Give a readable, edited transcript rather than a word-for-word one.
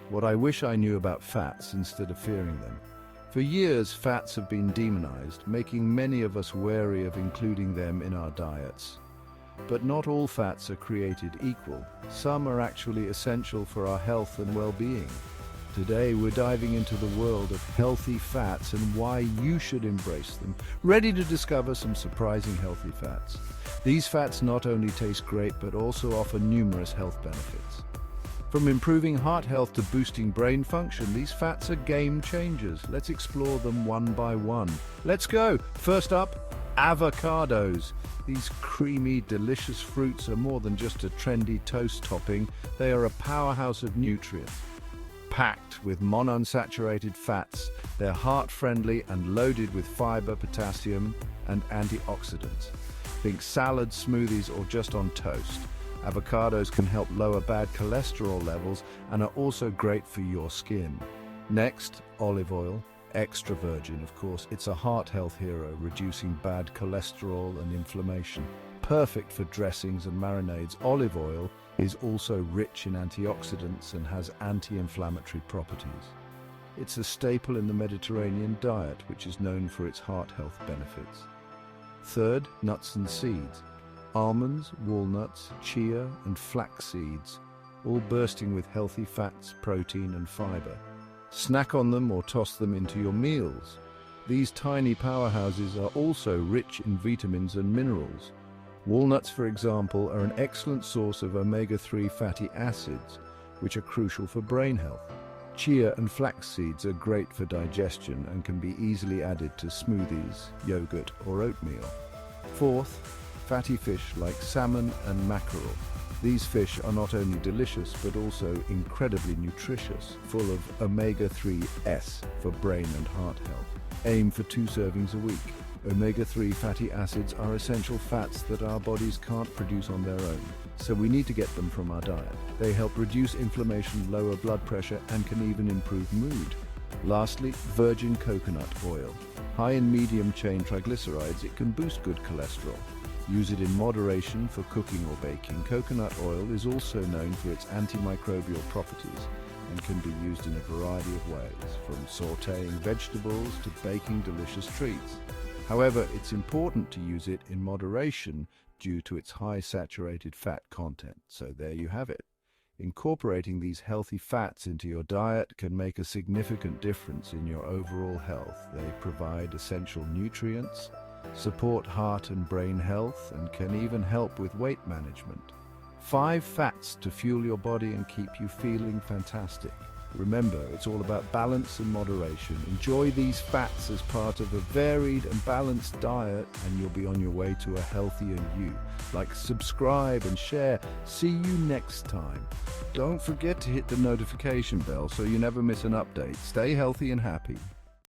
What I wish I knew about fats instead of fearing them. For years, fats have been demonized, making many of us wary of including them in our diets. But not all fats are created equal. Some are actually essential for our health and well-being. Today, we're diving into the world of healthy fats and why you should embrace them, ready to discover some surprising healthy fats. These fats not only taste great, but also offer numerous health benefits. From improving heart health to boosting brain function, these fats are game changers. Let's explore them one by one. Let's go! First up, avocados. These creamy, delicious fruits are more than just a trendy toast topping. They are a powerhouse of nutrients. Packed with monounsaturated fats, they're heart-friendly and loaded with fiber, potassium, and antioxidants. Think salads, smoothies, or just on toast. Avocados can help lower bad cholesterol levels and are also great for your skin. Next, olive oil. Extra virgin, of course. It's a heart health hero, reducing bad cholesterol and inflammation. Perfect for dressings and marinades, olive oil is also rich in antioxidants and has anti-inflammatory properties. It's a staple in the Mediterranean diet, which is known for its heart health benefits. Third, nuts and seeds. Almonds, walnuts, chia, and flax seeds, all bursting with healthy fats, protein, and fiber. Snack on them or toss them into your meals. These tiny powerhouses are also rich in vitamins and minerals. Walnuts, for example, are an excellent source of omega-3 fatty acids, which are crucial for brain health. Chia and flax seeds are great for digestion and can be easily added to smoothies, yogurt, or oatmeal. Fourth, fatty fish like salmon and mackerel. These fish are not only delicious but also incredibly nutritious, full of omega-3s for brain and heart health. Aim for 2 servings a week. Omega-3 fatty acids are essential fats that our bodies can't produce on their own, so we need to get them from our diet. They help reduce inflammation, lower blood pressure, and can even improve mood. Lastly, virgin coconut oil. High in medium-chain triglycerides, it can boost good cholesterol. Use it in moderation for cooking or baking. Coconut oil is also known for its antimicrobial properties and can be used in a variety of ways, from sautéing vegetables to baking delicious treats. However, it's important to use it in moderation due to its high saturated fat content. So there you have it. Incorporating these healthy fats into your diet can make a significant difference in your overall health. They provide essential nutrients, support heart and brain health, and can even help with weight management. 5 fats to fuel your body and keep you feeling fantastic. Remember, it's all about balance and moderation. Enjoy these fats as part of a varied and balanced diet, and you'll be on your way to a healthier you. Like, subscribe, and share. See you next time. Don't forget to hit the notification bell so you never miss an update. Stay healthy and happy.